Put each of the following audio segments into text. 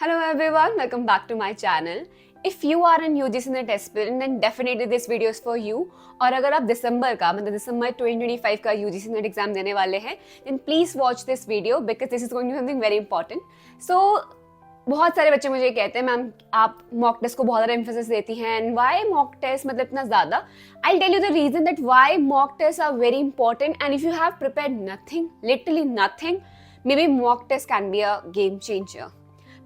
Hello everyone, welcome back to my channel. If you are an UGC NET aspirant, then definitely this video is for you. और अगर आप दिसंबर 2025 का UGC NET exam देने वाले हैं, then please watch this video because this is going to be something very important. So बहुत सारे बच्चे मुझे कहते हैं मैम आप मॉक टेस्ट को बहुत ज़्यादा एम्फेसिस देती हैं एंड व्हाई मॉक टेस्ट मतलब इतना ज़्यादा. I tell you the reason that why mock test are very important and if you have prepared nothing, literally nothing, maybe mock test can be a game changer.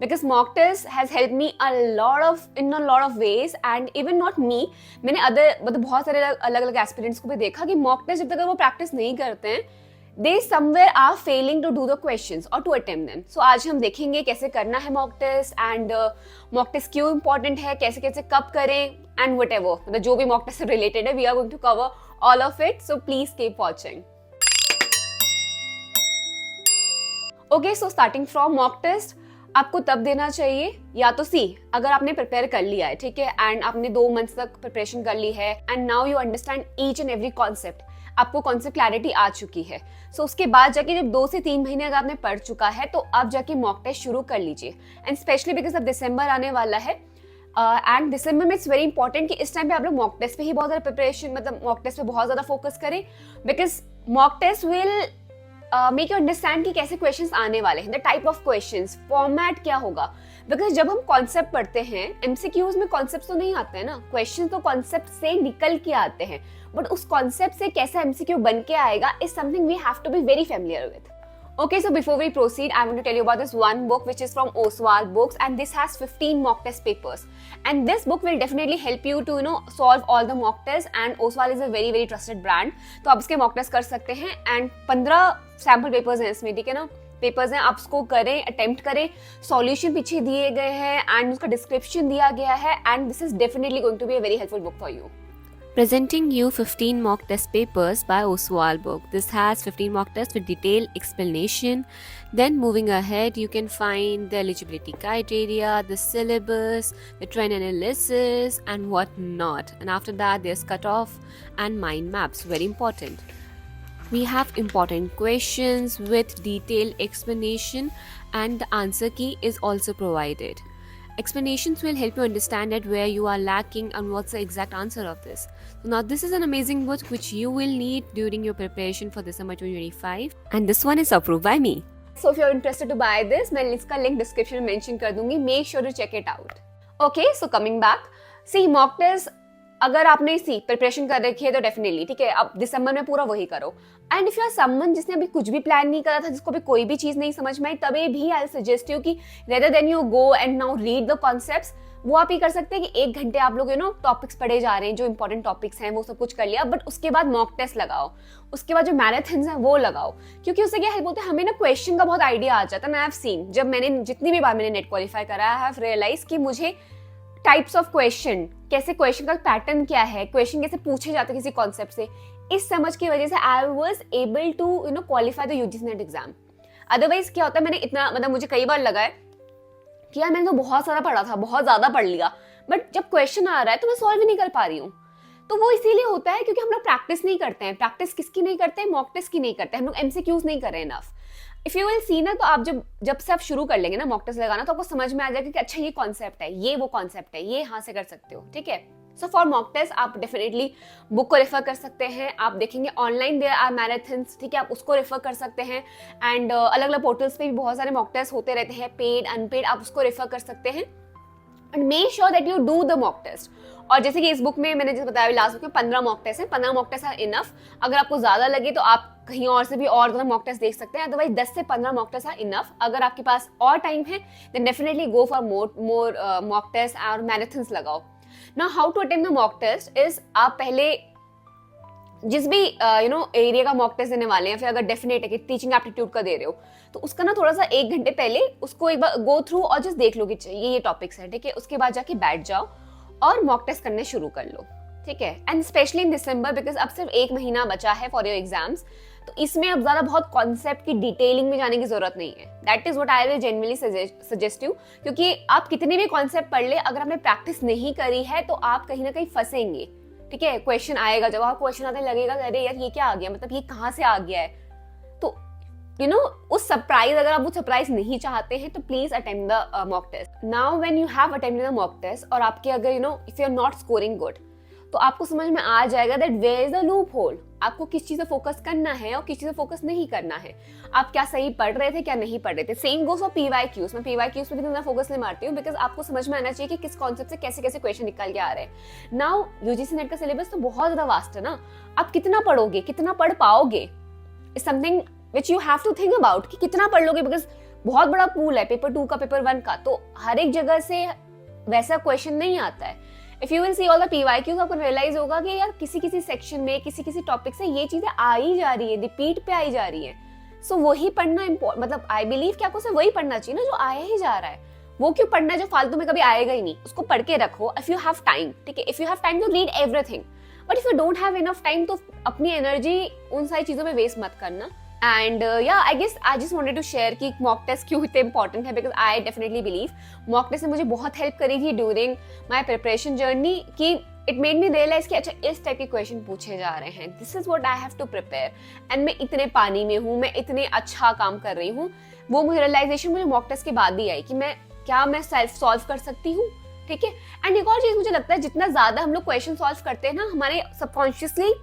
Because mock test has helped me in a lot of ways and even not me, मैंने मतलब बहुत सारे अलग अलग aspirants को भी देखा कि मॉक टेस्ट जब तक वो प्रैक्टिस नहीं करते हैं they somewhere are failing to do the questions or to attempt them. So आज हम देखेंगे कैसे करना है mock test and mock test क्यों इंपॉर्टेंट है, कैसे कैसे कब करें एंड whatever, मतलब जो भी मॉक टेस्ट से रिलेटेड है we are going to cover all of it. So please keep watching. Okay, so starting from mock test, आपको तब देना चाहिए या तो अगर आपने प्रिपेयर कर लिया है, ठीक है, एंड आपने 2 मंथ्स तक प्रिपरेशन कर ली है and now you understand each and every concept, आपको कॉन्सेप्ट क्लैरिटी आ चुकी है. सो उसके बाद जाके जब 2 से 3 महीने अगर आपने पढ़ चुका है तो आप जाके मॉक टेस्ट शुरू कर लीजिए. एंड स्पेशली बिकॉज अब दिसंबर आने वाला है एंड दिसंबर में इट्स वेरी इंपॉर्टेंट कि इस टाइम पे आप लोग मॉक टेस्ट पे ही बहुत ज़्यादा प्रिपरेशन, मतलब मॉक टेस्ट पे बहुत ज़्यादा फोकस करें because mock test will make you understand कि कैसे क्वेश्चंस आने वाले हैं, the type of questions, format क्या होगा. बिकॉज जब हम कॉन्सेप्ट पढ़ते हैं एमसीक्यूज में कॉन्सेप्ट तो नहीं आते हैं ना, क्वेश्चन तो कॉन्सेप्ट से निकल के आते हैं, बट उस कॉन्सेप्ट से कैसे एमसीक्यू बन के आएगा is something we have to be very familiar with. Okay, so before we proceed, I want to tell you about this one book which is from Oswald Books and this has 15 mock test papers. And this book will definitely help you to solve all the mock tests and Oswald is a very very trusted brand. तो आप इसके mock test कर सकते हैं and 15 sample papers हैं इसमें, ठीक है ना, पेपर्स हैं, आप उसको करें, अटेम्प्ट करें, सॉल्यूशन पीछे दिए गए हैं एंड उसका डिस्क्रिप्शन दिया गया है and this is definitely going to be a very helpful book for you. Presenting you 15 mock test papers by Oswald book. This has 15 mock tests with detailed explanation. Then moving ahead, you can find the eligibility criteria, the syllabus, the trend analysis and what not. And after that, there's cutoff and mind maps. Very important. We have important questions with detailed explanation and the answer key is also provided. Explanations will help you understand that where you are lacking and what's the exact answer of this. So now this is an amazing book which you will need during your preparation for December 2025 and this one is approved by me. So if you're interested to buy this, मैं इसका link description में mention कर दूंगी. Make sure to check it out. Okay, so coming back, see mock test अगर आपने preparation कर रखी है तो डेफिनेटली ठीक है, अब दिसंबर में पूरा वही करो. And if you are someone जिसने अभी कुछ भी प्लान नहीं करा था, जिसको भी कोई भी चीज नहीं समझ में आई, तभी भी आई सजेस्ट यू कि rather than you go and now read the concepts, वो आप ये कर सकते हैं कि 1 घंटे आप लोग टॉपिक्स पढ़े जा रहे हैं, जो इंपॉर्टेंट टॉपिक्स हैं वो सब कुछ कर लिया, बट उसके बाद मॉक टेस्ट लगाओ, उसके बाद जो मैराथन्स हैं वो लगाओ, क्योंकि उससे क्या हेल्प होता है, हमें ना क्वेश्चन का बहुत आइडिया आ जाता है. आई हैव सीन, जब मैंने जितनी भी बार मैंने नेट क्वालिफाई करा, आई हैव रियलाइज कि मुझे टाइप्स ऑफ क्वेश्चन, कैसे क्वेश्चन का पैटर्न क्या है, क्वेश्चन कैसे पूछे जाते हैं किसी कॉन्सेप्ट से, इस समझ की वजह से I was able to qualify the UGC NET exam. Otherwise क्या होता है, मैंने इतना मतलब मुझे कई बार लगा है कि यार मैंने तो बहुत सारा पढ़ा था, बहुत ज्यादा पढ़ लिया, बट जब क्वेश्चन आ रहा है तो मैं सॉल्व ही नहीं कर पा रही हूँ. तो वो इसीलिए होता है क्योंकि हम लोग प्रैक्टिस नहीं करते हैं. प्रैक्टिस किसकी नहीं करते हैं? मॉक टेस्ट की नहीं करते हैं, हम लोग एमसीक्यूज नहीं कर रहे हैं enough. If you will see ना, तो आप जब से आप शुरू कर लेंगे ना मॉक टेस्ट लगाना, तो आपको समझ में आ जाएगा कि अच्छा ये कॉन्सेप्ट है, ये वो कॉन्सेप्ट है, ये यहाँ से कर सकते हो, ठीक है. सो फॉर मॉक टेस्ट आप डेफिनेटली बुक को रेफर कर सकते हैं. आप देखेंगे ऑनलाइन देयर आर मैराथन्स, ठीक है, आप उसको रेफर कर सकते हैं. एंड अलग अलग पोर्टल्स पे भी बहुत सारे मॉक टेस्ट होते रहते हैं, पेड अनपेड, आप उसको रेफर कर सकते हैं. And make sure that you do the mock test. और जैसे कि इस बुक में मैंने जैसे बताया लास्ट बुक में 15 मॉक टेस्ट हैं, 15 मॉक टेस्ट आर इनफ. अगर आपको ज्यादा लगे तो आप कहीं और से भी और ज्यादा मॉक टेस्ट देख सकते हैं, अदरवाइज 10 से 15 मॉक टेस्ट आर इनफ. अगर आपके पास और टाइम है then definitely go for more mock test और मैराथन्स लगाओ. Now how to attempt the mock test is, आप पहले जिस भी एरिया का मॉक टेस्ट देने वाले हैं, फिर अगर डेफिनेट है कि टीचिंग एप्टीट्यूड का दे रहे हो, तो उसका ना थोड़ा सा 1 घंटे पहले उसको एक बार गो थ्रू और जस्ट देख लो कि ये टॉपिक्स है, ठीक है. उसके बाद जाके बैठ जाओ और मॉक टेस्ट करने शुरू कर लो, ठीक है. And specially in December because अब सिर्फ 1 महीना बचा है फॉर योर एग्जाम्स, तो इसमें अब ज्यादा बहुत कॉन्सेप्ट की डिटेलिंग में जाने की जरूरत नहीं है. That is what I will genuinely suggest you, क्योंकि आप कितने भी कॉन्सेप्ट पढ़ ले, अगर आपने प्रैक्टिस नहीं करी है तो आप कहीं ना कहीं फंसेंगे, ठीक है. क्वेश्चन आएगा, जब आप क्वेश्चन आने लगेगा अरे यार ये क्या आ गया, मतलब ये कहाँ से आ गया है, तो यू नो उस सरप्राइज, अगर आप वो सरप्राइज नहीं चाहते हैं तो please attempt the mock test. Now when you have attempted the mock test और आपके अगर if you are not scoring good, तो आपको समझ में आ जाएगा that where is the loophole. आपको किस चीज पे फोकस करना है और किस चीज पे फोकस नहीं करना है. आप क्या सही पढ़ रहे थे, क्या नहीं पढ़ रहे थे. Same goes for PYQs. मैं PYQs पे भी इतना फोकस नहीं मारती हूँ बिकॉज आपको समझ में आना चाहिए कि किस कॉन्सेप्ट से कैसे कैसे क्वेश्चन निकल के आ रहे हैं. नाउ UGC नेट का सिलेबस तो बहुत ज्यादा वास्ट है ना. आप कितना पढ़ोगे, कितना पढ़ पाओगे, is something which you have to think about कि कितना पढ़ लोगे. बिकॉज बहुत बड़ा पूल है पेपर 2 का, पेपर 1 का, तो हर एक जगह से वैसा क्वेश्चन नहीं आता है. If you will see all the PYQs, आपको रियलाइज होगा कि यार किसी किसी सेक्शन में किसी किसी टॉपिक से ये चीजें आ ही जा रही है, रिपीट पे आई जा रही है. सो वही पढ़ना इम्पोर्टेंट, मतलब आई बिलीव कि आपको सिर्फ वही पढ़ना चाहिए ना जो आया ही जा रहा है. वो क्यों पढ़ना है जो फालतू में कभी आएगा ही नहीं. उसको पढ़ के रखो इफ यू हैव टाइम. ठीक है, if you have time to read everything, but if you don't have enough time तो अपनी एनर्जी उन सारी चीजों में वेस्ट मत करना. And I guess I just wanted to share कि मॉक टेस्ट क्यों इतने इंपॉर्टेंट है, because I definitely believe mock test ने मुझे बहुत हेल्प करी थी ड्यूरिंग माई प्रिपरेशन जर्नी, कि इट मेड मी रियलाइज कि अच्छा इस टाइप के क्वेश्चन पूछे जा रहे हैं, this is what I have to prepare, and मैं इतने पानी में हूँ, मैं इतने अच्छा काम कर रही हूँ. वो मुझे रियलाइजेशन मुझे मॉक टेस्ट के बाद ही आई कि मैं सेल्फ सॉल्व कर सकती हूँ. ठीक है. एंड एक और चीज मुझे लगता है जितना ज्यादा हम लोग क्वेश्चन सॉल्व करते हैं ना, हमारे subconsciously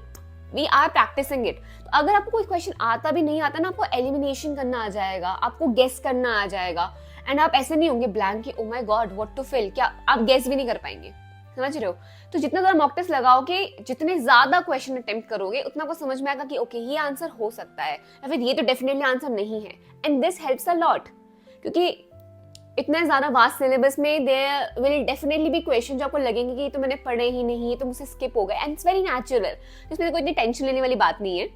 we are practising it. तो अगर आपको कोई क्वेश्चन आता भी नहीं आता ना, आपको एलिमिनेशन करना आ जाएगा, आपको गेस करना आ जाएगा, एंड आप ऐसे नहीं होंगे ब्लैंक कि oh my god what to fill, क्या आप गेस भी नहीं कर पाएंगे. समझ रहे हो. तो जितना ज्यादा मॉक टेस्ट लगाओगे, जितने ज्यादा क्वेश्चन अटेम्प्ट करोगे, उतना आपको समझ में आएगा कि ओके ये आंसर हो सकता है या फिर ये तो डेफिनेटली आंसर नहीं है. And this helps a lot, क्योंकि इतने ज्यादा वास्ट सिलेबस में देयर विल डेफिनेटली भी क्वेश्चन जो आपको लगेंगे कि ये तो मैंने पढ़े ही नहीं, ये तो मुझसे स्किप हो गए, एंड इट्स वेरी नेचुरल. इसमें कोई इतनी टेंशन लेने वाली बात नहीं है.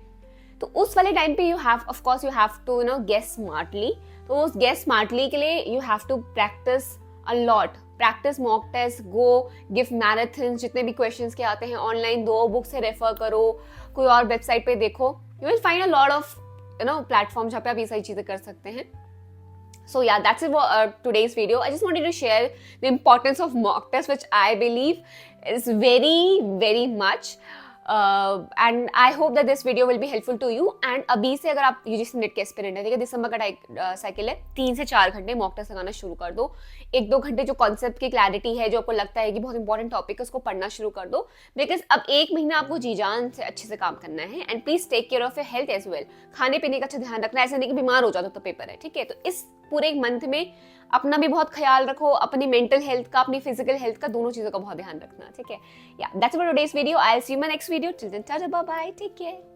तो उस वाले टाइम पे you have of course you have to guess smartly. तो उस गेस स्मार्टली के लिए you have to practise a lot. Practise mock test, go give marathons, जितने भी क्वेश्चंस के आते हैं ऑनलाइन 2 बुक से रेफर करो, कोई और वेबसाइट पे देखो, you will find a lot of platform जहाँ पे आप ये सारी चीजें कर सकते हैं. So yeah, that's it for today's video. I just wanted to share the importance of mock test, which I believe is very, very much. And I hope that this video will be helpful to you. And अभी से अगर आप UGC net के aspirant है, ठीक है, दिसंबर का cycle है, 3 से 4 घंटे मॉक टेस्ट लगाना शुरू कर दो. 1-2 घंटे जो कॉन्सेप्ट की क्लैरिटी है, जो आपको लगता है कि बहुत इंपॉर्टेंट टॉपिक है, उसको पढ़ना शुरू कर दो. बिकॉज अब 1 महीना आपको जी जान से अच्छे से काम करना है. And please take care of your health as well. खाने पीने का अच्छा ध्यान रखना, ऐसा नहीं कि बीमार हो जाओ तो पेपर है. ठीक है, तो इस पूरे 1 मंथ में अपना भी बहुत ख्याल रखो, अपनी मेंटल हेल्थ का, अपनी फिजिकल हेल्थ का, दोनों चीजों का बहुत ध्यान रखना. ठीक है. Yeah that's for today's video. I will see you in my next video. Till then tata bye bye, take care.